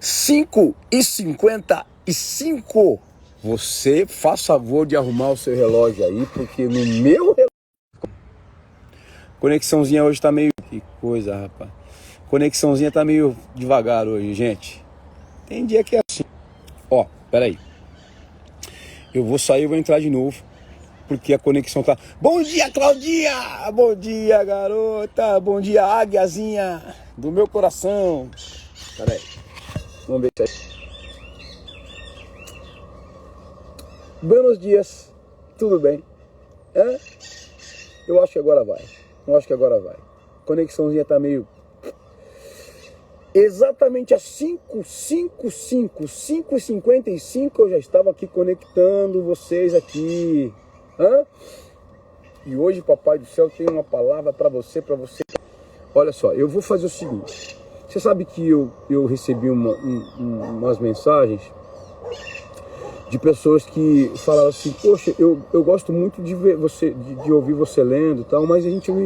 5h55. Você faz favor de arrumar o seu relógio aí, porque no meu relógio... Conexãozinha hoje tá meio... Que coisa, rapaz. Conexãozinha tá meio devagar hoje, gente. Tem dia que é assim. Ó, peraí. Eu vou sair e vou entrar de novo, porque a conexão tá... Bom dia, Claudinha! Bom dia, garota! Bom dia, águiazinha do meu coração! Peraí. Vamos ver se é... Buenos dias, tudo bem? Eu acho que agora vai. Conexãozinha tá meio... Exatamente às 5h55 eu já estava aqui conectando vocês aqui. E hoje Papai do Céu tem uma palavra para você. Olha só, eu vou fazer o seguinte. Você sabe que eu recebi umas mensagens de pessoas que falaram assim: poxa, eu gosto muito de ver você, de ouvir você lendo e tal, mas eu não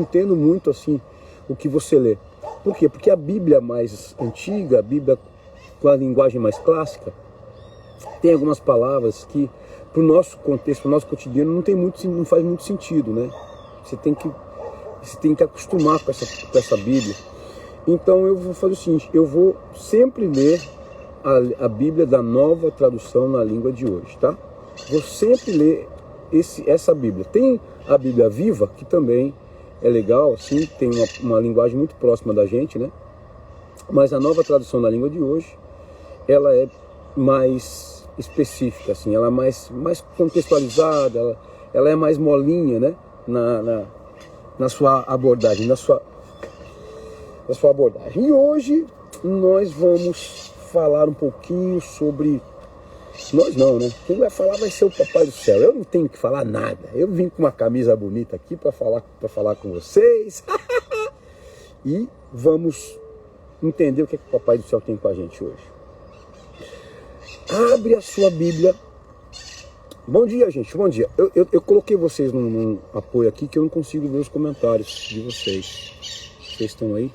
entendo muito assim o que você lê. Por quê? Porque a Bíblia mais antiga, a Bíblia com a linguagem mais clássica, tem algumas palavras que para o nosso contexto, para o nosso cotidiano, não faz muito sentido, né? Você tem que acostumar com essa Bíblia. Então eu vou fazer o seguinte: eu vou sempre ler a Bíblia da Nova Tradução na língua de hoje, tá? Vou sempre ler essa Bíblia. Tem a Bíblia Viva, que também é legal, assim, tem uma linguagem muito próxima da gente, né? Mas a Nova Tradução na língua de hoje, ela é mais específica, assim, ela é mais contextualizada, ela é mais molinha, né? Na sua abordagem, na sua abordagem. E hoje nós vamos falar um pouquinho sobre... Nós não, né? Quem vai falar vai ser o Papai do Céu. Eu não tenho que falar nada. Eu vim com uma camisa bonita aqui para falar com vocês. E vamos entender o que o Papai do Céu tem com a gente hoje. Abre a sua Bíblia. Bom dia, gente. Bom dia. Eu coloquei vocês num apoio aqui que eu não consigo ver os comentários de vocês. Vocês estão aí?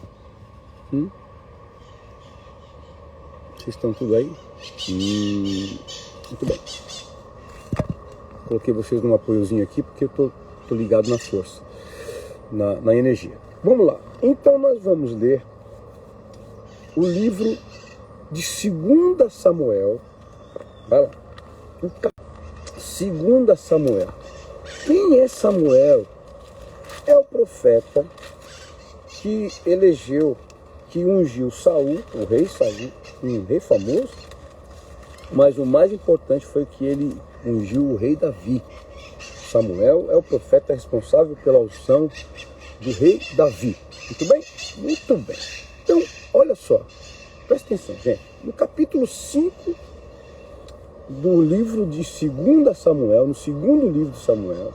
Vocês estão tudo aí? Muito bem. Coloquei vocês num apoiozinho aqui porque eu tô ligado na força, na energia. Vamos lá. Então nós vamos ler o livro de 2 Samuel. Vai lá. 2 Samuel. Quem é Samuel? É o profeta que ungiu Saul, o rei Saul, um rei famoso, mas o mais importante foi que ele ungiu o rei Davi. Samuel é o profeta responsável pela unção do rei Davi. Muito bem? Muito bem. Então, olha só, presta atenção, gente. No capítulo 5 do livro de 2 Samuel, no segundo livro de Samuel,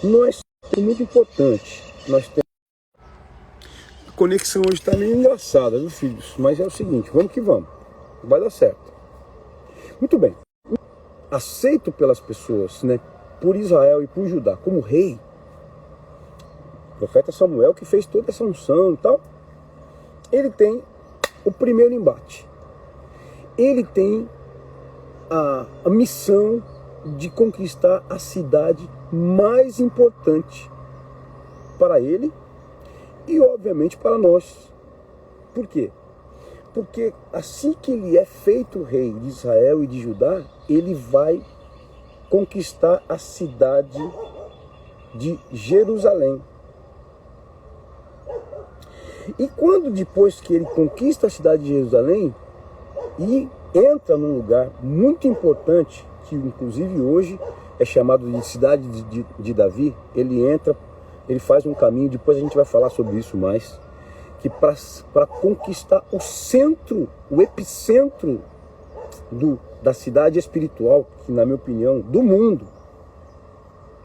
nós temos muito importante, a conexão hoje está meio engraçada, viu, filhos? Mas é o seguinte, vamos que vamos. Vai dar certo. Muito bem. Aceito pelas pessoas, né, por Israel e por Judá como rei, o profeta Samuel, que fez toda essa unção e tal, ele tem o primeiro embate. Ele tem a missão de conquistar a cidade mais importante para ele e, obviamente, para nós. Por quê? Porque assim que ele é feito rei de Israel e de Judá, ele vai conquistar a cidade de Jerusalém. E quando depois que ele conquista a cidade de Jerusalém e entra num lugar muito importante, que inclusive hoje é chamado de cidade de Davi, ele faz um caminho, depois a gente vai falar sobre isso mais, que para conquistar o centro, o epicentro da cidade espiritual, que na minha opinião, do mundo,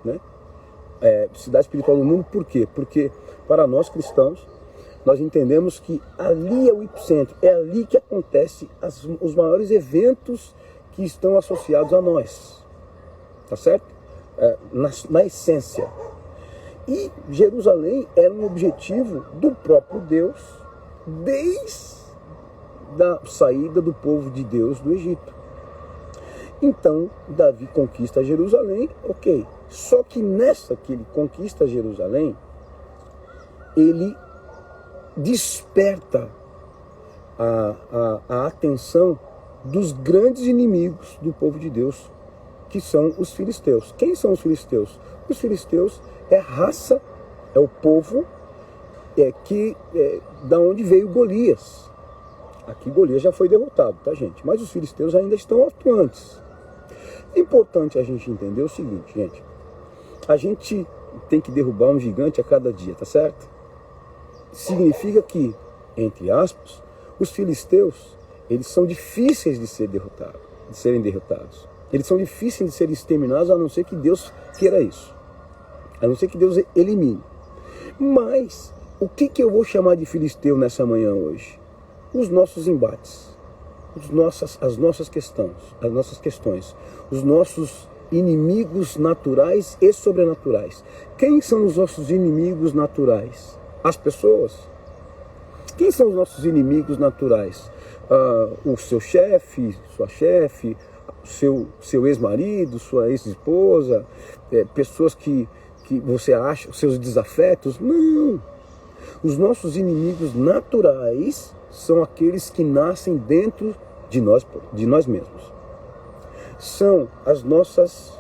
né? Cidade espiritual do mundo, por quê? Porque para nós cristãos, nós entendemos que ali é o epicentro, é ali que acontecem os maiores eventos que estão associados a nós, tá certo? Na essência. E Jerusalém era um objetivo do próprio Deus desde a saída do povo de Deus do Egito. Então, Davi conquista Jerusalém, ok. Só que nessa que ele conquista Jerusalém, ele desperta a atenção dos grandes inimigos do povo de Deus, que são os filisteus. Quem são os filisteus? Os filisteus é a raça, é o povo da onde veio Golias. Aqui Golias já foi derrotado, tá, gente? Mas os filisteus ainda estão atuantes. É importante a gente entender o seguinte, gente. A gente tem que derrubar um gigante a cada dia, tá certo? Significa que, entre aspas, os filisteus, eles são difíceis de serem derrotados. Eles são difíceis de serem exterminados, a não ser que Deus queira isso. A não ser que Deus elimine. Mas, o que eu vou chamar de filisteu nessa manhã hoje? Os nossos embates, as nossas questões, os nossos inimigos naturais e sobrenaturais. Quem são os nossos inimigos naturais? As pessoas. Quem são os nossos inimigos naturais? O seu chefe, sua chefe, seu ex-marido, sua ex-esposa, pessoas que você acha, seus desafetos? Não. Os nossos inimigos naturais são aqueles que nascem dentro de nós mesmos. São as nossas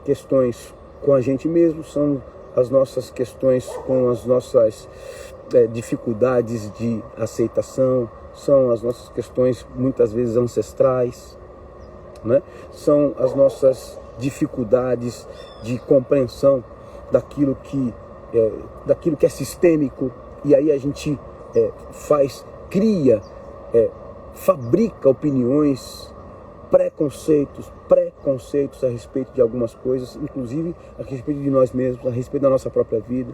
questões com a gente mesmo, são as nossas questões com as nossas dificuldades de aceitação, são as nossas questões muitas vezes ancestrais, né? São as nossas dificuldades de compreensão daquilo que é sistêmico, e aí a gente cria, fabrica opiniões, preconceitos a respeito de algumas coisas, inclusive a respeito de nós mesmos, a respeito da nossa própria vida.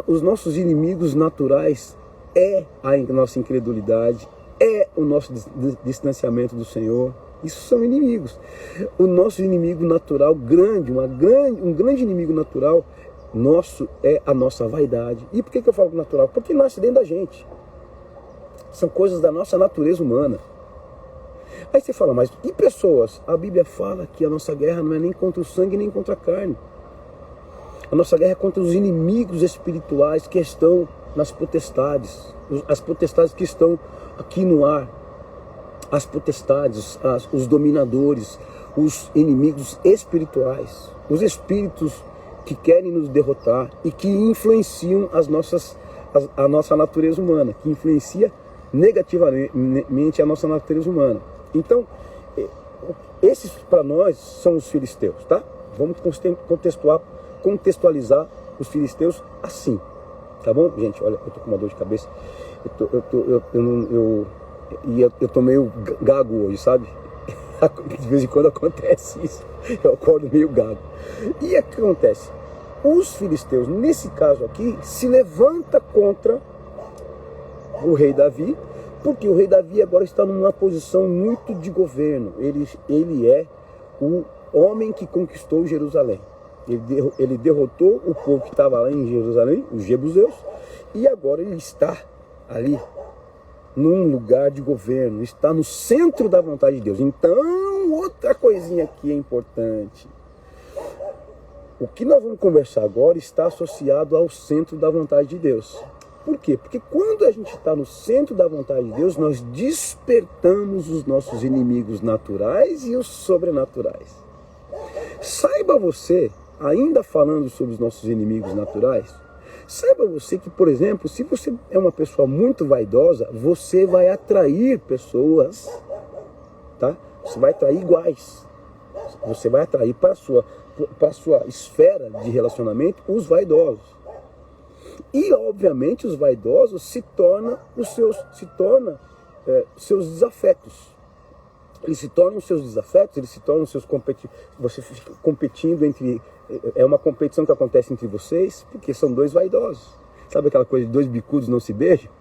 Os nossos inimigos naturais a nossa incredulidade, o nosso distanciamento do Senhor. Isso são inimigos. O nosso inimigo natural um grande inimigo natural nosso é a nossa vaidade. E por que eu falo natural? Porque nasce dentro da gente. São coisas da nossa natureza humana. Aí você fala, mas e pessoas? A Bíblia fala que a nossa guerra não é nem contra o sangue, nem contra a carne. A nossa guerra é contra os inimigos espirituais que estão nas potestades. As potestades que estão aqui no ar. As potestades, os dominadores, os inimigos espirituais. Os espíritos que querem nos derrotar e que influenciam a nossa natureza humana, que influencia negativamente a nossa natureza humana. Então, esses para nós são os filisteus, tá? Vamos contextualizar os filisteus assim, tá bom? Gente, olha, eu tô com uma dor de cabeça, eu tô meio gago hoje, sabe? De vez em quando acontece isso, eu acordo meio gago. E o que acontece? Os filisteus, nesse caso aqui, se levanta contra o rei Davi, porque o rei Davi agora está numa posição muito de governo. Ele é o homem que conquistou Jerusalém. Ele derrotou o povo que estava lá em Jerusalém, os jebuseus, e agora ele está ali num lugar de governo, está no centro da vontade de Deus. Então, outra coisinha aqui é importante. O que nós vamos conversar agora está associado ao centro da vontade de Deus. Por quê? Porque quando a gente está no centro da vontade de Deus, nós despertamos os nossos inimigos naturais e os sobrenaturais. Saiba você, ainda falando sobre os nossos inimigos naturais, saiba você que, por exemplo, se você é uma pessoa muito vaidosa, você vai atrair pessoas, tá? Você vai atrair iguais. Você vai atrair para a sua esfera de relacionamento os vaidosos. E, obviamente, os vaidosos se tornam seus desafetos. Eles se tornam seus desafetos, eles se tornam seus competidores. Você fica competindo entre... É uma competição que acontece entre vocês, porque são dois vaidosos. Sabe aquela coisa de dois bicudos não se beijam?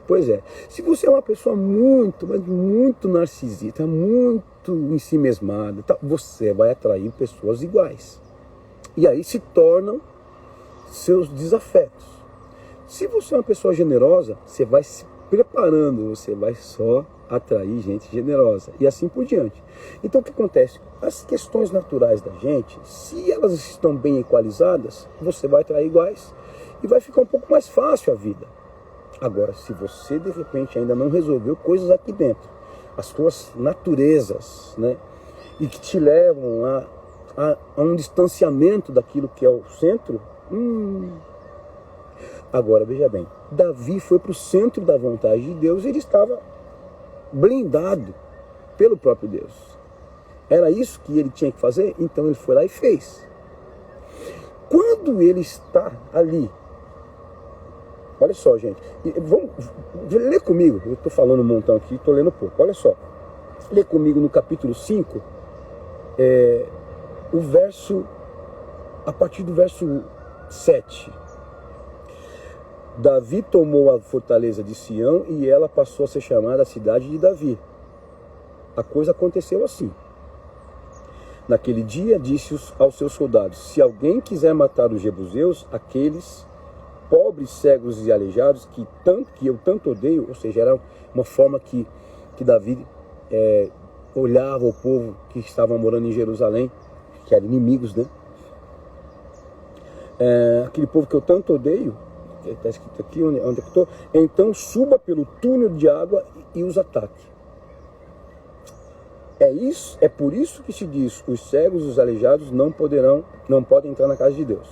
Pois é. Se você é uma pessoa muito, mas muito narcisista, muito ensimesmada, você vai atrair pessoas iguais. E aí se tornam seus desafetos. Se você é uma pessoa generosa, você vai se preparando, você vai só atrair gente generosa e assim por diante. Então o que acontece? As questões naturais da gente, se elas estão bem equalizadas, você vai atrair iguais e vai ficar um pouco mais fácil a vida. Agora, se você de repente ainda não resolveu coisas aqui dentro, as suas naturezas, né, e que te levam a um distanciamento daquilo que é o centro, Agora, veja bem, Davi foi para o centro da vontade de Deus e ele estava blindado pelo próprio Deus. Era isso que ele tinha que fazer, então ele foi lá e fez. Quando ele está ali, olha só, gente, vamos ler comigo, eu estou falando um montão aqui, estou lendo pouco, olha só, lê comigo no capítulo 5, a partir do verso 7. Davi tomou a fortaleza de Sião e ela passou a ser chamada a cidade de Davi. A coisa aconteceu assim. Naquele dia disse aos seus soldados: se alguém quiser matar os jebuseus, aqueles pobres, cegos e aleijados que eu tanto odeio, ou seja, era uma forma que Davi olhava o povo que estava morando em Jerusalém, que eram inimigos, né? Aquele povo que eu tanto odeio, está escrito aqui, onde eu estou, então suba pelo túnel de água e os ataque. É por isso que se diz: os cegos e os aleijados não podem entrar na casa de Deus.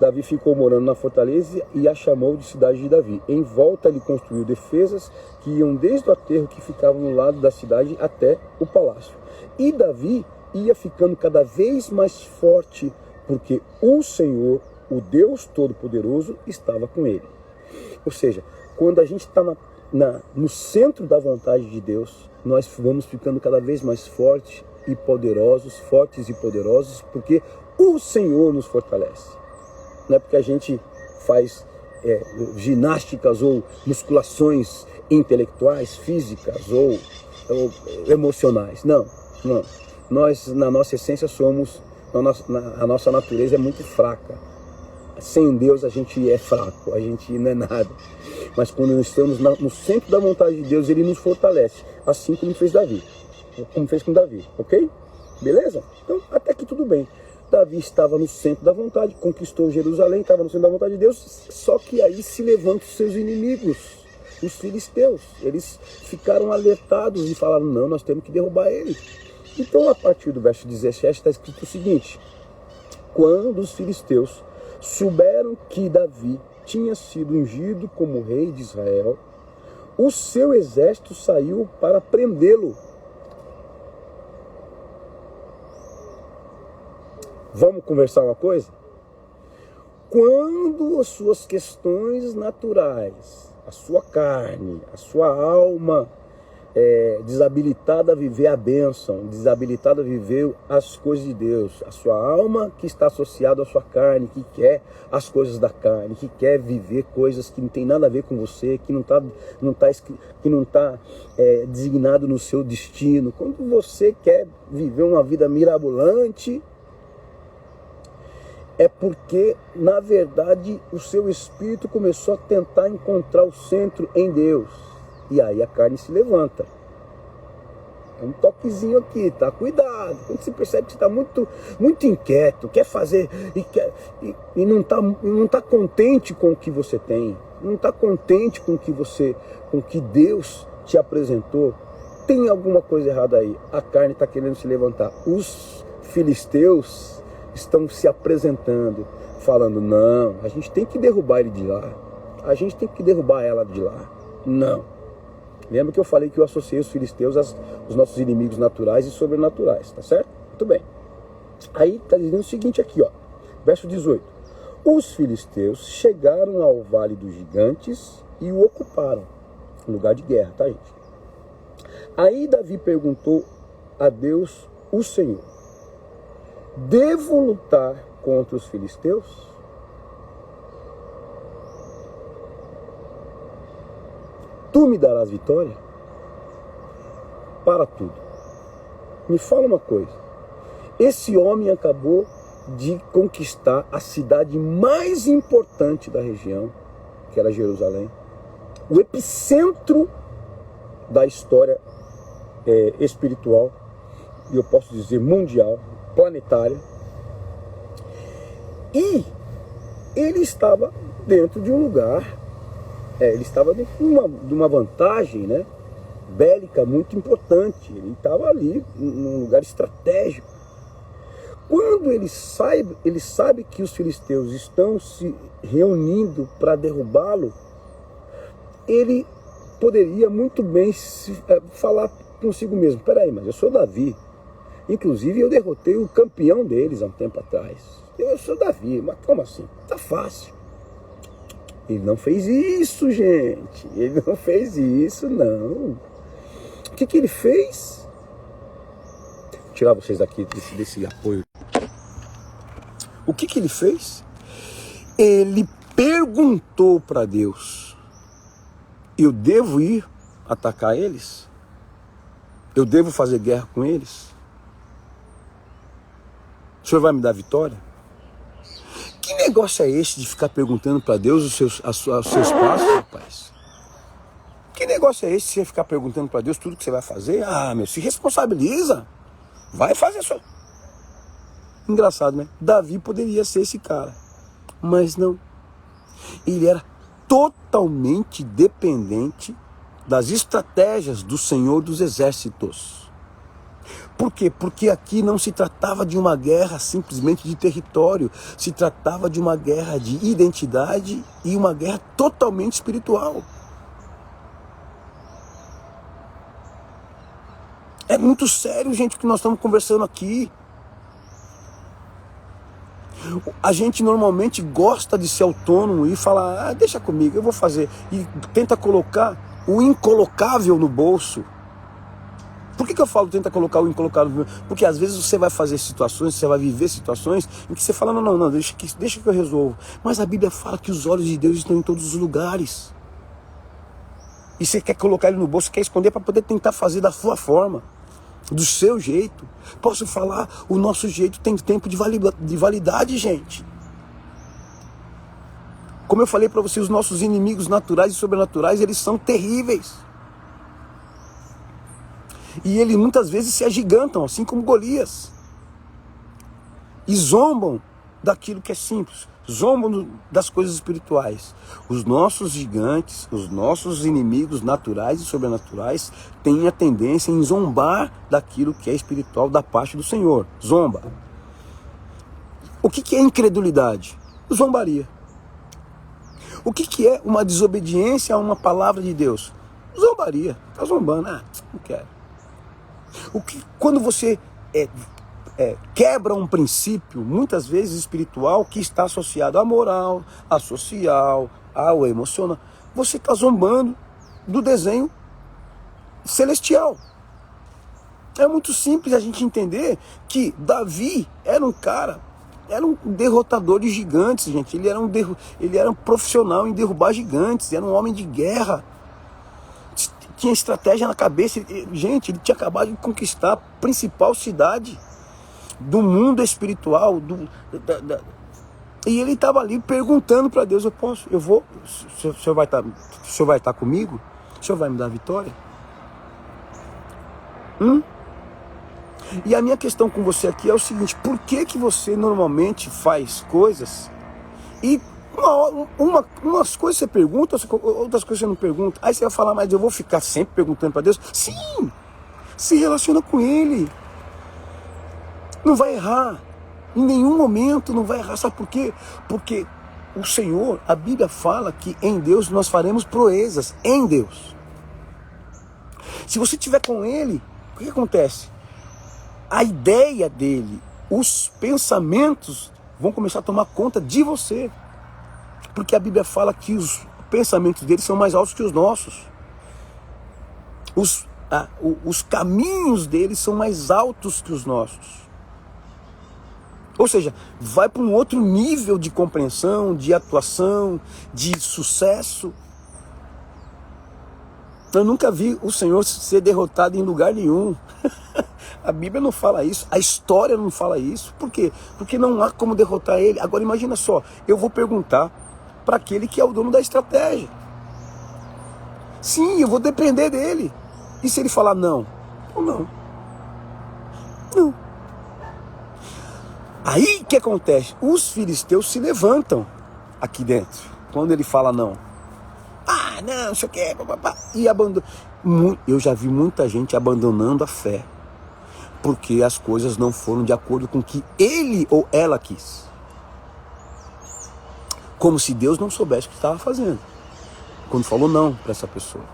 Davi ficou morando na fortaleza e a chamou de cidade de Davi. Em volta ele construiu defesas que iam desde o aterro que ficava no lado da cidade até o palácio. E Davi ia ficando cada vez mais forte, porque o Senhor, o Deus Todo-Poderoso, estava com ele. Ou seja, quando a gente está no centro da vontade de Deus, nós vamos ficando cada vez mais fortes e poderosos, porque o Senhor nos fortalece. Não é porque a gente faz ginásticas ou musculações intelectuais, físicas ou emocionais. Não. Nós, na nossa essência, a nossa natureza é muito fraca. Sem Deus a gente é fraco, a gente não é nada. Mas quando nós estamos no centro da vontade de Deus, Ele nos fortalece. Assim como fez com Davi, ok? Beleza? Então, até que tudo bem. Davi estava no centro da vontade, conquistou Jerusalém, estava no centro da vontade de Deus, só que aí se levantam os seus inimigos, os filisteus. Eles ficaram alertados e falaram: não, nós temos que derrubar ele. Então, a partir do verso 17 está escrito o seguinte: quando os filisteus souberam que Davi tinha sido ungido como rei de Israel, o seu exército saiu para prendê-lo. Vamos conversar uma coisa? Quando as suas questões naturais, a sua carne, a sua alma desabilitada a viver a bênção, desabilitada a viver as coisas de Deus, a sua alma que está associada à sua carne, que quer as coisas da carne, que quer viver coisas que não tem nada a ver com você, que não está designado no seu destino. Quando você quer viver uma vida mirabolante, é porque, na verdade, o seu espírito começou a tentar encontrar o centro em Deus. E aí a carne se levanta. É um toquezinho aqui, tá? Cuidado. Quando você percebe que você está muito, muito inquieto, quer fazer e não tá contente com o que você tem, não está contente com o que Deus te apresentou, tem alguma coisa errada aí. A carne está querendo se levantar. Os filisteus estão se apresentando, falando: não, a gente tem que derrubar ele de lá, a gente tem que derrubar ela de lá. Não. Lembra que eu falei que eu associei os filisteus aos nossos inimigos naturais e sobrenaturais, tá certo? Muito bem. Aí está dizendo o seguinte aqui, ó, verso 18. Os filisteus chegaram ao vale dos gigantes e o ocuparam, lugar de guerra, tá, gente? Aí Davi perguntou a Deus, o Senhor: devo lutar contra os filisteus? Tu me darás vitória? Para tudo. Me fala uma coisa. Esse homem acabou de conquistar a cidade mais importante da região, que era Jerusalém, o epicentro da história espiritual, e eu posso dizer mundial, planetária. E ele estava dentro de um lugar, ele estava dentro de uma vantagem, né, bélica muito importante. Ele estava ali num lugar estratégico. Quando ele sabe que os filisteus estão se reunindo para derrubá-lo, ele poderia muito bem falar consigo mesmo: peraí, mas eu sou Davi, inclusive eu derrotei o campeão deles há um tempo atrás, eu sou Davi, mas como assim? Tá fácil. Ele não fez isso, gente, ele não fez isso, não. O que ele fez? Vou tirar vocês daqui desse apoio. O que ele fez? Ele perguntou para Deus: eu devo ir atacar eles? Eu devo fazer guerra com eles? O Senhor vai me dar vitória? Que negócio é esse de ficar perguntando para Deus os seus passos, rapaz? Que negócio é esse de você ficar perguntando para Deus tudo que você vai fazer? Ah, meu, se responsabiliza. Vai fazer só. Engraçado, né? Davi poderia ser esse cara, mas não. Ele era totalmente dependente das estratégias do Senhor dos Exércitos. Por quê? Porque aqui não se tratava de uma guerra simplesmente de território, se tratava de uma guerra de identidade e uma guerra totalmente espiritual. É muito sério, gente, o que nós estamos conversando aqui. A gente normalmente gosta de ser autônomo e falar: ah, deixa comigo, eu vou fazer. E tenta colocar o incolocável no bolso. Por que eu falo tenta colocar o incolocável no bolso? Porque às vezes você vai fazer situações, você vai viver situações em que você fala: não, deixa que eu resolvo. Mas a Bíblia fala que os olhos de Deus estão em todos os lugares. E você quer colocar ele no bolso, quer esconder para poder tentar fazer da sua forma, do seu jeito. Posso falar, o nosso jeito tem tempo de validade, gente. Como eu falei para você, os nossos inimigos naturais e sobrenaturais, eles são terríveis. E eles muitas vezes se agigantam, assim como Golias. E zombam daquilo que é simples. Zombam das coisas espirituais. Os nossos gigantes, os nossos inimigos naturais e sobrenaturais têm a tendência em zombar daquilo que é espiritual da parte do Senhor. Zomba. O que é incredulidade? Zombaria. O que é uma desobediência a uma palavra de Deus? Zombaria. Está zombando. Ah, não quero. Quando você quebra um princípio, muitas vezes espiritual, que está associado à moral, à social, ao emocional, você está zombando do desenho celestial. É muito simples a gente entender que Davi era um cara, era um derrotador de gigantes, gente. Ele era um profissional em derrubar gigantes, era um homem de guerra. Tinha estratégia na cabeça. Gente, ele tinha acabado de conquistar a principal cidade do mundo espiritual. E ele estava ali perguntando para Deus: eu vou? O senhor vai estar comigo? O senhor vai me dar a vitória? E a minha questão com você aqui é o seguinte: por que você normalmente faz coisas e umas coisas você pergunta, outras coisas você não pergunta? Aí você vai falar: mas eu vou ficar sempre perguntando para Deus? Sim! Se relaciona com Ele. Não vai errar. Em nenhum momento não vai errar. Sabe por quê? Porque o Senhor, a Bíblia fala que em Deus nós faremos proezas. Em Deus. Se você estiver com Ele, o que acontece? A ideia dele, os pensamentos vão começar a tomar conta de você. Porque a Bíblia fala que os pensamentos dele são mais altos que os nossos. Os caminhos dele são mais altos que os nossos. Ou seja, vai para um outro nível de compreensão, de atuação, de sucesso. Eu nunca vi o Senhor ser derrotado em lugar nenhum. A Bíblia não fala isso, a história não fala isso. Por quê? Porque não há como derrotar ele. Agora imagina só, eu vou perguntar para aquele que é o dono da estratégia. Sim, eu vou depender dele. E se ele falar não? Ou não? Não. Aí o que acontece? Os filisteus se levantam aqui dentro, quando ele fala não. Ah, não, isso aqui é... E abandona. Eu já vi muita gente abandonando a fé, porque as coisas não foram de acordo com o que ele ou ela quis. Como se Deus não soubesse o que estava fazendo, quando falou não para essa pessoa.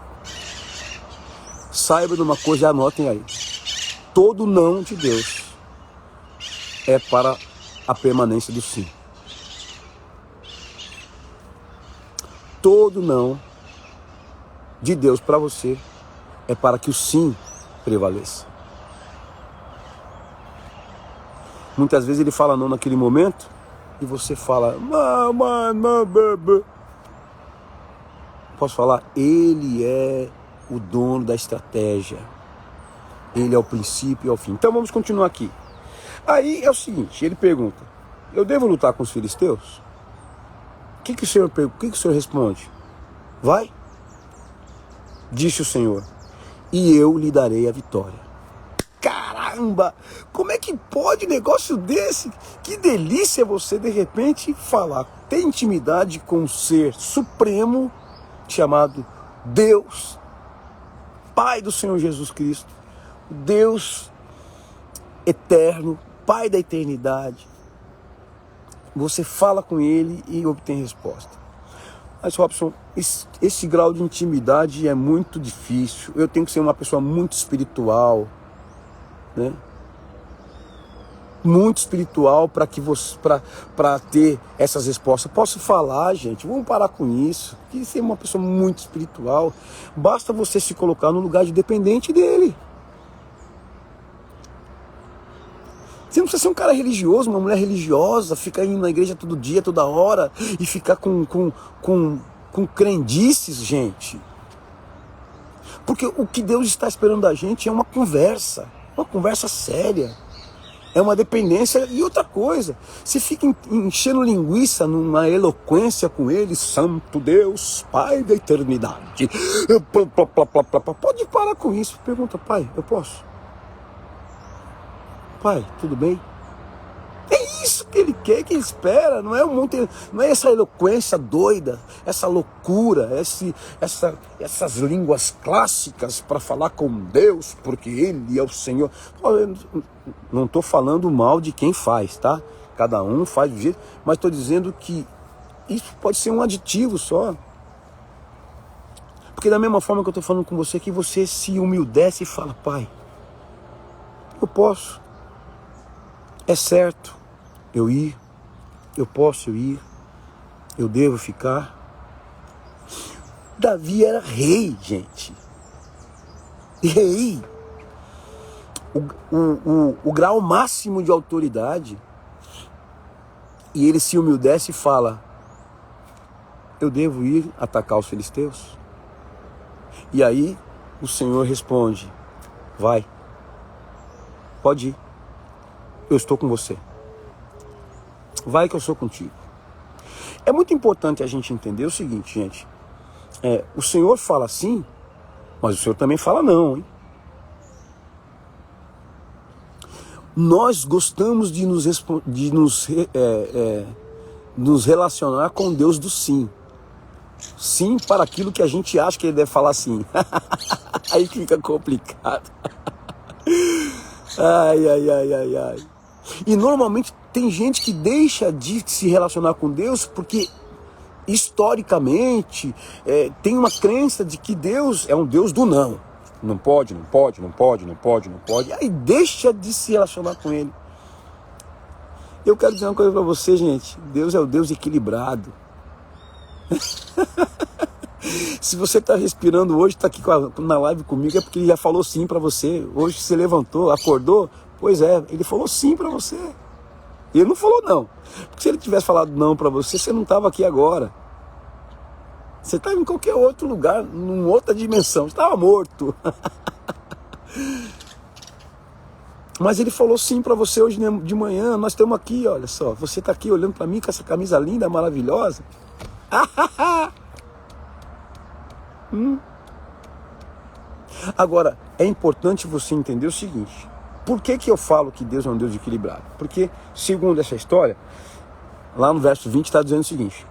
Saiba de uma coisa e anotem aí. Todo não de Deus é para a permanência do sim. Todo não de Deus para você é para que o sim prevaleça. Muitas vezes ele fala não naquele momento e você fala, posso falar? Ele é o dono da estratégia. Ele é o princípio e é o fim. Então vamos continuar aqui. Aí é o seguinte, ele pergunta, eu devo lutar com os filisteus? O que o Senhor responde? Vai, disse o Senhor, e eu lhe darei a vitória. Caramba, como é que pode um negócio desse? Que delícia você de repente falar, ter intimidade com um ser supremo chamado Deus, Pai do Senhor Jesus Cristo, Deus eterno, Pai da eternidade. Você fala com ele e obtém resposta. Mas, Robson, esse grau de intimidade é muito difícil. Eu tenho que ser uma pessoa muito espiritual, né? Muito espiritual para que você, para ter essas respostas. Posso falar, gente? Vamos parar com isso. Que ser uma pessoa muito espiritual, basta você se colocar no lugar de dependente dele. Você não precisa ser um cara religioso, uma mulher religiosa, ficar indo na igreja todo dia, toda hora, e ficar com crendices, gente. Porque o que Deus está esperando da gente é uma conversa séria. É uma dependência. E outra coisa, você fica enchendo linguiça numa eloquência com ele, Santo Deus, Pai da eternidade. Pode parar com isso. Pergunta, pai, eu posso? Pai, tudo bem? É isso que ele quer, que ele espera. Não é essa eloquência doida, essa loucura, essas línguas clássicas para falar com Deus, porque Ele é o Senhor. Eu não estou falando mal de quem faz, tá? Cada um faz do jeito, mas estou dizendo que isso pode ser um aditivo só. Porque da mesma forma que eu estou falando com você, que você se humildece e fala, pai, eu posso. É certo eu ir, eu posso ir, eu devo ficar. Davi era rei, gente. Rei. O grau máximo de autoridade. E ele se humildece e fala, eu devo ir atacar os filisteus? E aí o Senhor responde, vai, pode ir. Eu estou com você. Vai que eu sou contigo. É muito importante a gente entender o seguinte, gente. O Senhor fala sim, mas o Senhor também fala não, hein? Nós gostamos de nos relacionar com Deus do sim. Sim para aquilo que a gente acha que ele deve falar sim. Aí fica complicado. Ai. E normalmente tem gente que deixa de se relacionar com Deus porque historicamente tem uma crença de que Deus é um Deus do não. Não pode. Aí deixa de se relacionar com Ele. Eu quero dizer uma coisa para você, gente. Deus é o Deus equilibrado. Se você está respirando hoje, está aqui na live comigo, é porque Ele já falou sim para você. Hoje você levantou, acordou. Pois é, Ele falou sim para você. Ele não falou não. Porque se Ele tivesse falado não para você, você não estava aqui agora. Você estava em qualquer outro lugar, numa outra dimensão. Você estava morto. Mas ele falou sim para você hoje de manhã. Nós estamos aqui, olha só. Você está aqui olhando para mim com essa camisa linda, maravilhosa. Agora, é importante você entender o seguinte. Por que eu falo que Deus é um Deus equilibrado? Porque, segundo essa história, lá no verso 20 está dizendo o seguinte.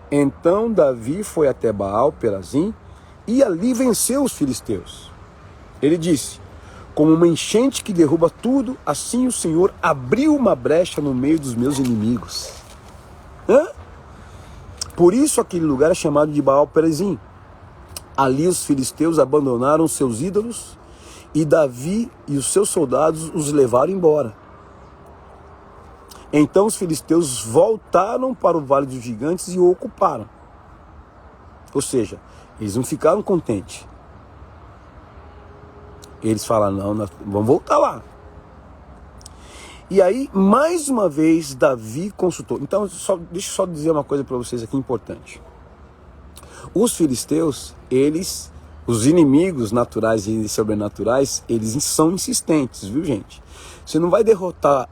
Então Davi foi até Baal Perazim e ali venceu os filisteus. Ele disse, como uma enchente que derruba tudo, assim o Senhor abriu uma brecha no meio dos meus inimigos. Por isso aquele lugar é chamado de Baal Perazim. Ali os filisteus abandonaram seus ídolos e Davi e os seus soldados os levaram embora. Então os filisteus voltaram para o Vale dos Gigantes e o ocuparam. Ou seja, eles não ficaram contentes. Eles falaram, não, nós vamos voltar lá. E aí, mais uma vez, Davi consultou. Então, deixa eu só dizer uma coisa para vocês aqui importante. Os filisteus, os inimigos naturais e sobrenaturais, eles são insistentes, viu, gente? Você não vai derrotar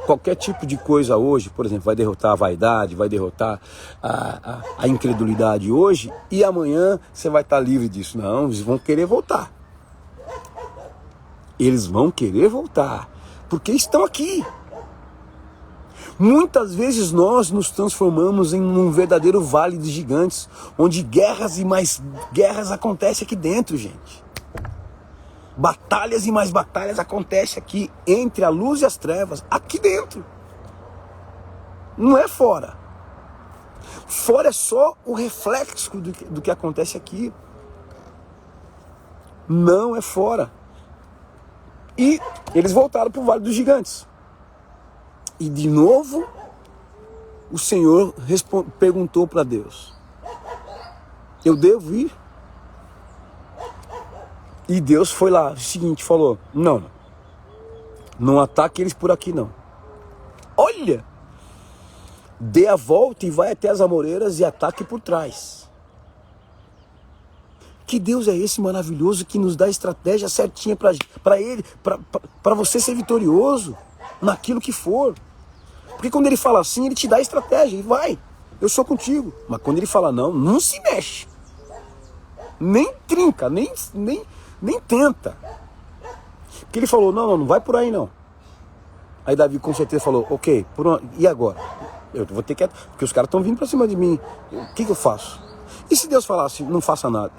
qualquer tipo de coisa hoje, por exemplo, vai derrotar a vaidade, vai derrotar a incredulidade hoje, e amanhã você vai estar livre disso. Não, eles vão querer voltar. Eles vão querer voltar, porque estão aqui. Muitas vezes nós nos transformamos em um verdadeiro vale de gigantes, onde guerras e mais guerras acontecem aqui dentro, gente. Batalhas e mais batalhas acontecem aqui, entre a luz e as trevas, aqui dentro. Não é fora. Fora é só o reflexo do que acontece aqui. Não é fora. E eles voltaram para o Vale dos Gigantes. E de novo, o Senhor perguntou para Deus, eu devo ir? E Deus foi lá, o seguinte, falou, não ataque eles por aqui não. Olha, dê a volta e vai até as amoreiras e ataque por trás. Que Deus é esse maravilhoso que nos dá a estratégia certinha para ele, para você ser vitorioso naquilo que for. Porque quando ele fala assim, ele te dá a estratégia e vai, eu sou contigo. Mas quando ele fala não se mexe. Nem trinca, nem tenta. Porque ele falou, não vai por aí não. Aí Davi com certeza falou, ok, e agora? Eu vou ter que... Porque os caras estão vindo para cima de mim. O que eu faço? E se Deus falasse, não faça nada?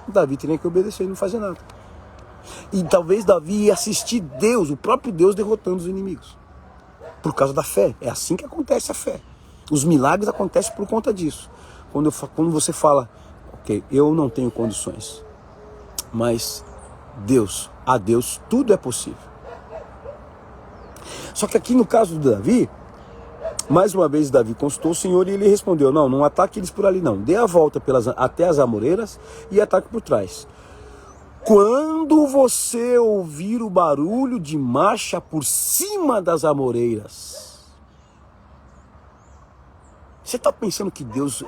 Davi teria que obedecer e não fazer nada. E talvez Davi ia assistir Deus, o próprio Deus, derrotando os inimigos. Por causa da fé. É assim que acontece a fé. Os milagres acontecem por conta disso. Quando você fala, ok, eu não tenho condições, mas a Deus tudo é possível. Só que aqui no caso do Davi, mais uma vez Davi consultou o Senhor e ele respondeu, não ataque eles por ali não. Dê a volta até as amoreiras e ataque por trás. Quando você ouvir o barulho de marcha por cima das amoreiras. Você está pensando que Deus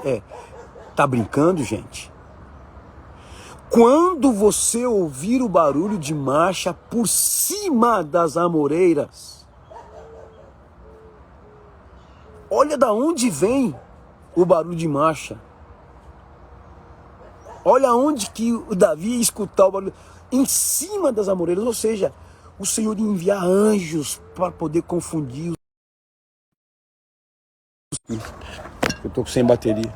está brincando, gente? Quando você ouvir o barulho de marcha por cima das amoreiras. Olha da onde vem o barulho de marcha. Olha onde que o Davi ia escutar o barulho. Em cima das amoreiras, ou seja, o Senhor ia enviar anjos para poder confundir. Eu estou sem bateria.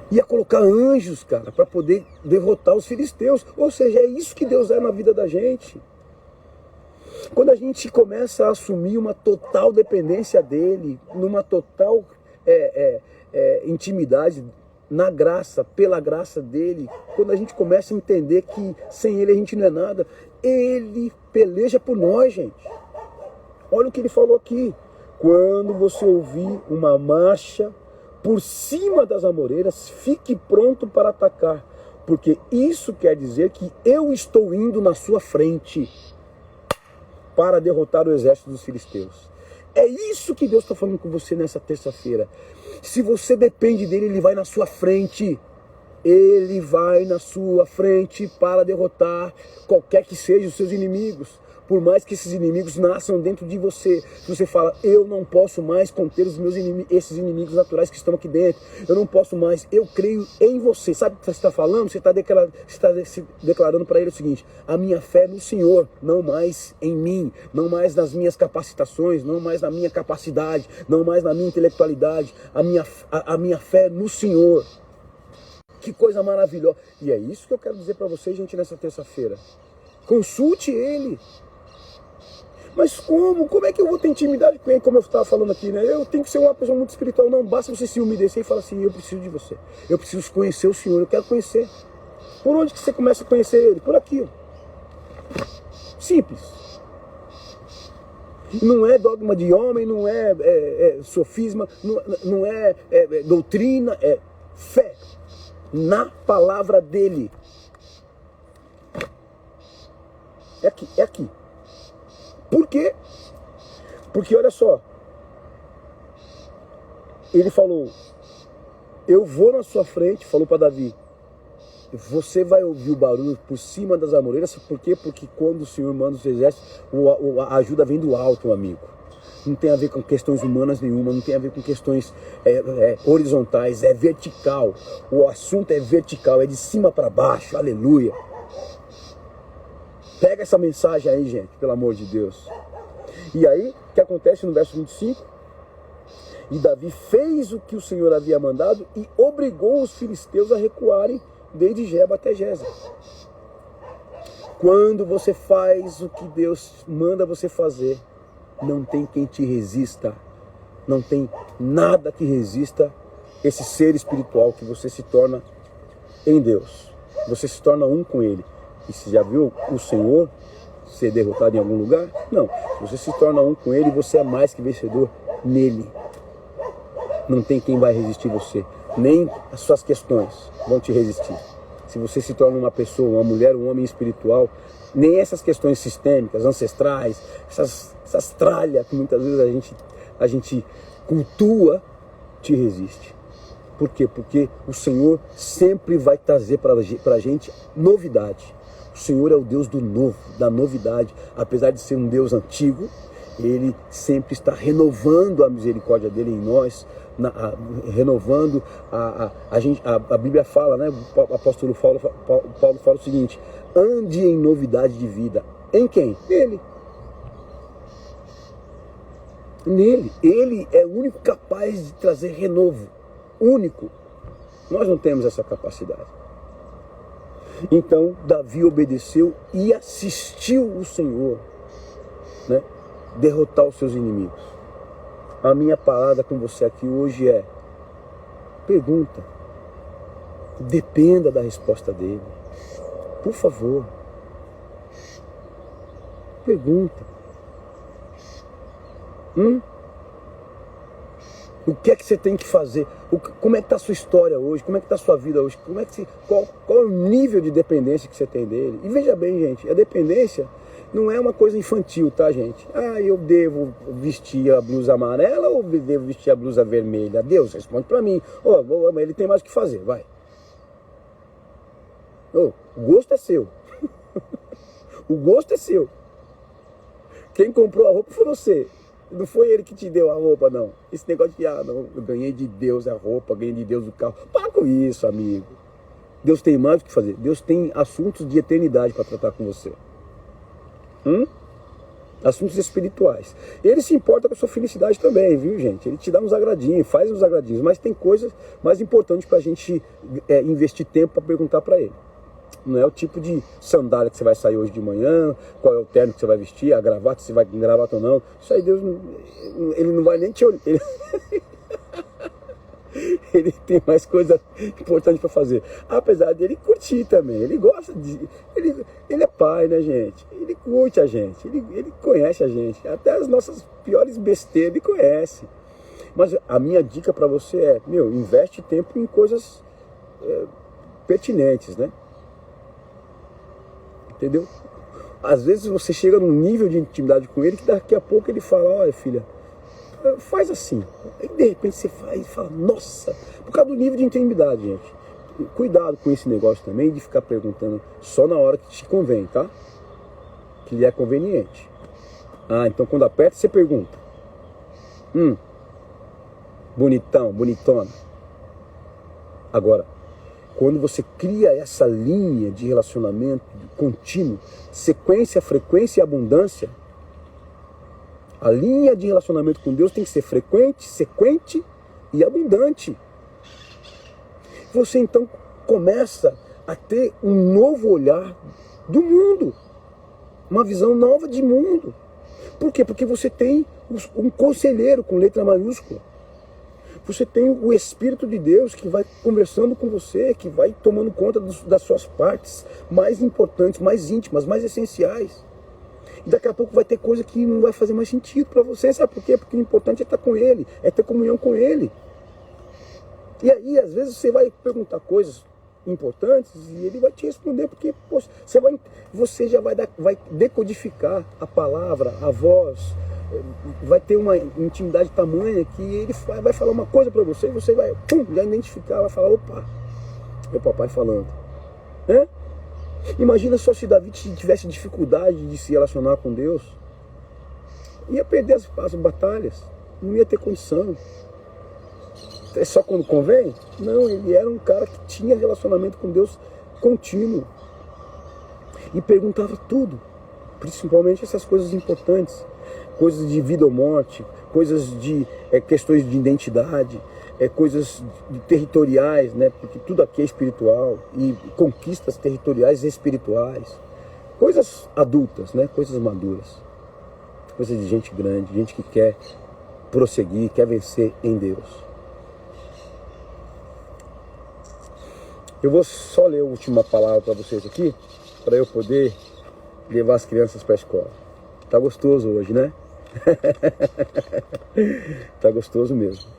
Ia colocar anjos, cara, para poder derrotar os filisteus. Ou seja, é isso que Deus é na vida da gente. Quando a gente começa a assumir uma total dependência dele, numa total intimidade na graça, pela graça dele, quando a gente começa a entender que sem ele a gente não é nada, ele peleja por nós, gente. Olha o que ele falou aqui. Quando você ouvir uma marcha por cima das amoreiras, fique pronto para atacar, porque isso quer dizer que eu estou indo na sua frente para derrotar o exército dos filisteus. É isso que Deus está falando com você nessa terça-feira. Se você depende dele, ele vai na sua frente. Ele vai na sua frente para derrotar qualquer que sejam os seus inimigos. Por mais que esses inimigos nasçam dentro de você. Se você fala, eu não posso mais conter os meus esses inimigos naturais que estão aqui dentro. Eu não posso mais, eu creio em você. Sabe o que você está falando? Você está declarando para ele o seguinte: a minha fé é no Senhor, não mais em mim, não mais nas minhas capacitações, não mais na minha capacidade, não mais na minha intelectualidade. A minha fé é no Senhor. Que coisa maravilhosa. E é isso que eu quero dizer para vocês, gente, nessa terça-feira. Consulte ele. Mas como? Como é que eu vou ter intimidade com ele, como eu estava falando aqui, né? Eu tenho que ser uma pessoa muito espiritual. Não basta você se umedecer e falar assim, eu preciso de você. Eu preciso conhecer o Senhor, eu quero conhecer. Por onde que você começa a conhecer ele? Por aqui, ó. Simples. Não é dogma de homem, não é sofisma, não é doutrina, é fé na palavra dele. É aqui, é aqui. Por quê? Porque olha só, ele falou, eu vou na sua frente, falou para Davi, você vai ouvir o barulho por cima das amoreiras. Por quê? Porque quando o Senhor manda os exércitos, a ajuda vem do alto, amigo. Não tem a ver com questões humanas nenhuma, não tem a ver com questões horizontais, é vertical. O assunto é vertical, é de cima para baixo, aleluia. Pega essa mensagem aí, gente, pelo amor de Deus. E aí, o que acontece no verso 25? E Davi fez o que o Senhor havia mandado e obrigou os filisteus a recuarem desde Geba até Gézer. Quando você faz o que Deus manda você fazer, não tem quem te resista. Não tem nada que resista esse ser espiritual que você se torna em Deus. Você se torna um com Ele. E você já viu o Senhor ser derrotado em algum lugar? Não. Você se torna um com Ele e você é mais que vencedor nele. Não tem quem vai resistir você. Nem as suas questões vão te resistir. Se você se torna uma pessoa, uma mulher, um homem espiritual, nem essas questões sistêmicas, ancestrais, essas tralhas que muitas vezes a gente cultua, te resiste. Por quê? Porque o Senhor sempre vai trazer para a gente novidade. O Senhor é o Deus do novo, da novidade. Apesar de ser um Deus antigo, Ele sempre está renovando a misericórdia dele em nós, a Bíblia fala, né? O apóstolo Paulo fala o seguinte: ande em novidade de vida. Em quem? Nele. Nele. Ele é o único capaz de trazer renovo. Único. Nós não temos essa capacidade. Então Davi obedeceu e assistiu o Senhor, né, derrotar os seus inimigos. A minha palavra com você aqui hoje é: pergunta, dependa da resposta dele, por favor. Pergunta. O que é que você tem que fazer? Como é que está a sua história hoje? Como é que está a sua vida hoje? Qual é o nível de dependência que você tem dele? E veja bem, gente, a dependência não é uma coisa infantil, tá, gente? Eu devo vestir a blusa amarela ou devo vestir a blusa vermelha? Deus, responde para mim. Ele tem mais o que fazer, vai. O gosto é seu. O gosto é seu. Quem comprou a roupa foi você. Não foi ele que te deu a roupa, não. Esse negócio de, não, eu ganhei de Deus a roupa, ganhei de Deus o carro. Para com isso, amigo. Deus tem mais o que fazer. Deus tem assuntos de eternidade para tratar com você. Assuntos espirituais. Ele se importa com a sua felicidade também, viu, gente? Ele te dá uns agradinhos, faz uns agradinhos, mas tem coisas mais importantes para a gente investir tempo para perguntar para ele. Não é o tipo de sandália que você vai sair hoje de manhã, qual é o terno que você vai vestir, a gravata, se vai com gravata ou não. Isso aí Deus, ele não vai nem te olhar. Ele tem mais coisa importante para fazer. Apesar dele curtir também, ele gosta de... Ele é pai, né, gente? Ele curte a gente, ele conhece a gente. Até as nossas piores besteiras ele conhece. Mas a minha dica para você é, investe tempo em coisas pertinentes, né? Entendeu? Às vezes você chega num nível de intimidade com ele que daqui a pouco ele fala: olha, filha, faz assim. Aí de repente você faz e fala, nossa, por causa do nível de intimidade, gente. Cuidado com esse negócio também de ficar perguntando só na hora que te convém, tá? Que lhe é conveniente. Ah, então quando aperta você pergunta. Bonitão, bonitona. Agora, quando você cria essa linha de relacionamento contínuo, sequência, frequência e abundância, a linha de relacionamento com Deus tem que ser frequente, sequente e abundante. Você então começa a ter um novo olhar do mundo, uma visão nova de mundo. Por quê? Porque você tem um conselheiro com letra maiúscula. Você tem o Espírito de Deus que vai conversando com você, que vai tomando conta das suas partes mais importantes, mais íntimas, mais essenciais. E daqui a pouco vai ter coisa que não vai fazer mais sentido para você. Sabe por quê? Porque o importante é estar com Ele, é ter comunhão com Ele. E aí, às vezes, você vai perguntar coisas importantes e Ele vai te responder, porque poxa, você já vai decodificar a palavra, a voz, vai ter uma intimidade tamanha que Ele vai falar uma coisa para você e você vai já identificar, vai falar, opa, é o papai falando. Imagina só se Davi tivesse dificuldade de se relacionar com Deus. Ia perder as batalhas, não ia ter condição. É só quando convém? Não, ele era um cara que tinha relacionamento com Deus contínuo. E perguntava tudo, principalmente essas coisas importantes, coisas de vida ou morte, coisas de questões de identidade, coisas territoriais, né? Porque tudo aqui é espiritual, e conquistas territoriais e espirituais, coisas adultas, né? Coisas maduras, coisas de gente grande, gente que quer prosseguir, quer vencer em Deus. Eu vou só ler a última palavra para vocês aqui, para eu poder levar as crianças para a escola. Tá gostoso hoje, né? Tá gostoso mesmo.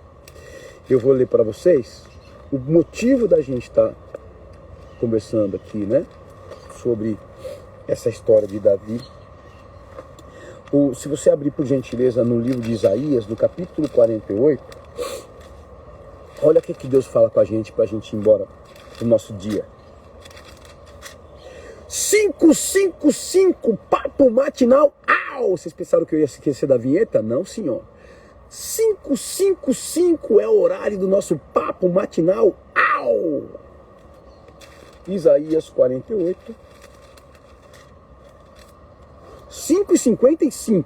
Eu vou ler para vocês o motivo da gente estar conversando aqui, né? Sobre essa história de Davi. Se você abrir por gentileza no livro de Isaías, no capítulo 48, olha o que Deus fala com a gente para a gente ir embora do nosso dia. 555, papo matinal. Au! Vocês pensaram que eu ia esquecer da vinheta? Não, senhor. 555 é o horário do nosso papo matinal. Au! Isaías 48. 5h55.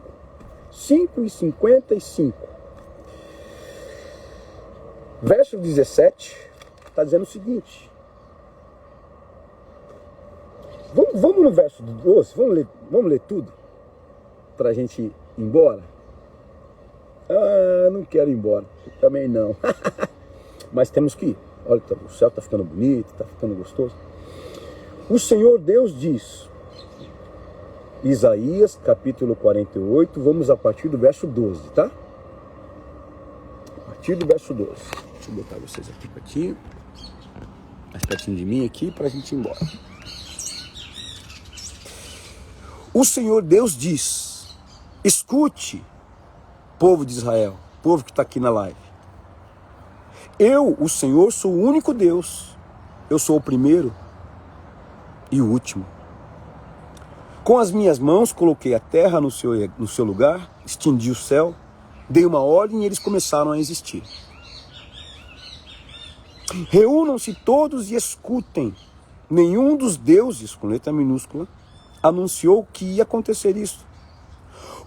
5h55. Verso 17 está dizendo o seguinte. Vamos no verso 12, vamos ler tudo para a gente ir embora. Ah, não quero ir embora, também não. Mas temos que ir. Olha, o céu está ficando bonito, está ficando gostoso. O Senhor Deus diz, Isaías capítulo 48, vamos a partir do verso 12, tá? A partir do verso 12. Deixa eu botar vocês aqui pertinho, mais pertinho de mim aqui, para a gente ir embora. O Senhor Deus diz, escute, povo de Israel, povo que está aqui na live. Eu, o Senhor, sou o único Deus. Eu sou o primeiro e o último. Com as minhas mãos coloquei a terra no seu lugar, estendi o céu, dei uma ordem e eles começaram a existir. Reúnam-se todos e escutem. Nenhum dos deuses, com letra minúscula, anunciou que ia acontecer isso.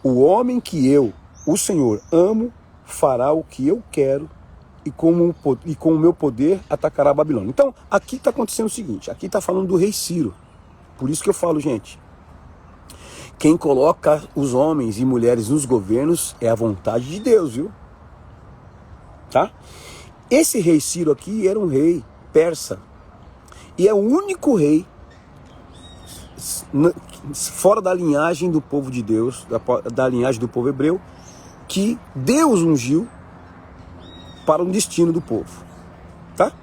O homem que eu, o Senhor, amo, fará o que eu quero e com o meu poder atacará a Babilônia. Então, aqui está acontecendo o seguinte, aqui está falando do rei Ciro. Por isso que eu falo, gente, quem coloca os homens e mulheres nos governos é a vontade de Deus, viu? Tá? Esse rei Ciro aqui era um rei persa. E é o único rei fora da linhagem do povo de Deus, da linhagem do povo hebreu, que Deus ungiu para um destino do povo, tá?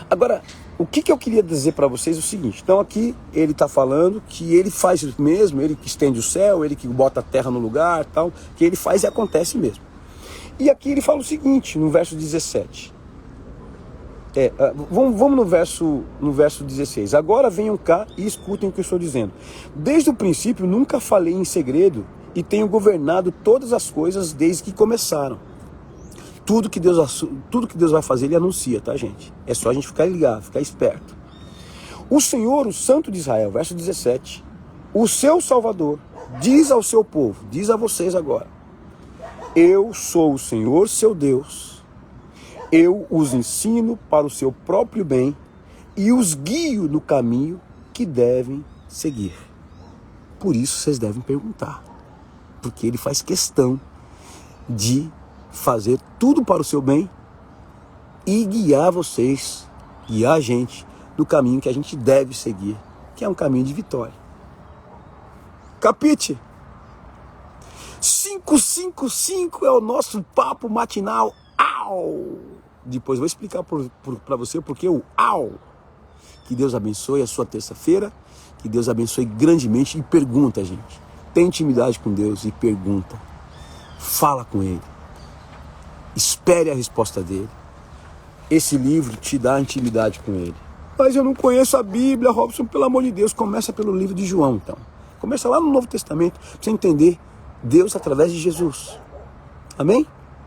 Agora, o que eu queria dizer para vocês é o seguinte, então aqui ele está falando que ele faz mesmo, ele que estende o céu, ele que bota a terra no lugar, tal, que ele faz e acontece mesmo. E aqui ele fala o seguinte, no verso 17. Vamos no verso 16. Agora venham cá e escutem o que eu estou dizendo. Desde o princípio nunca falei em segredo e tenho governado todas as coisas desde que começaram. Tudo que Deus vai fazer, ele anuncia, tá, gente? É só a gente ficar ligado, ficar esperto. O Senhor, o Santo de Israel, verso 17, o seu Salvador, diz ao seu povo, diz a vocês agora: eu sou o Senhor, seu Deus. Eu os ensino para o seu próprio bem e os guio no caminho que devem seguir. Por isso vocês devem perguntar, porque ele faz questão de fazer tudo para o seu bem e guiar vocês, guiar a gente no caminho que a gente deve seguir, que é um caminho de vitória. Capite? 555 é o nosso papo matinal. Au! Depois vou explicar para você porque o au. Que Deus abençoe a sua terça-feira, que Deus abençoe grandemente. E pergunta, gente. Tem intimidade com Deus e pergunta. Fala com Ele. Espere a resposta dele. Esse livro te dá intimidade com Ele. Mas eu não conheço a Bíblia, Robson, pelo amor de Deus. Começa pelo livro de João, então. Começa lá no Novo Testamento, para você entender Deus através de Jesus. Amém?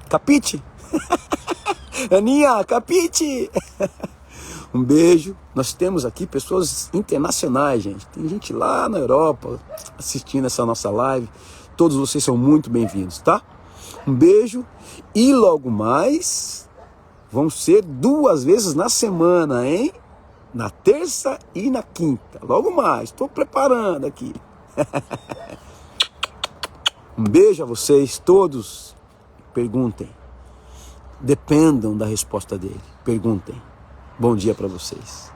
Capite? Aninha, capite? Um beijo. Nós temos aqui pessoas internacionais, gente. Tem gente lá na Europa assistindo essa nossa live. Todos vocês são muito bem-vindos, tá? Um beijo. E logo mais, vão ser 2 vezes na semana, hein? Na terça e na quinta. Logo mais. Estou preparando aqui. Um beijo a vocês todos. Perguntem. Dependam da resposta dele. Perguntem. Bom dia para vocês.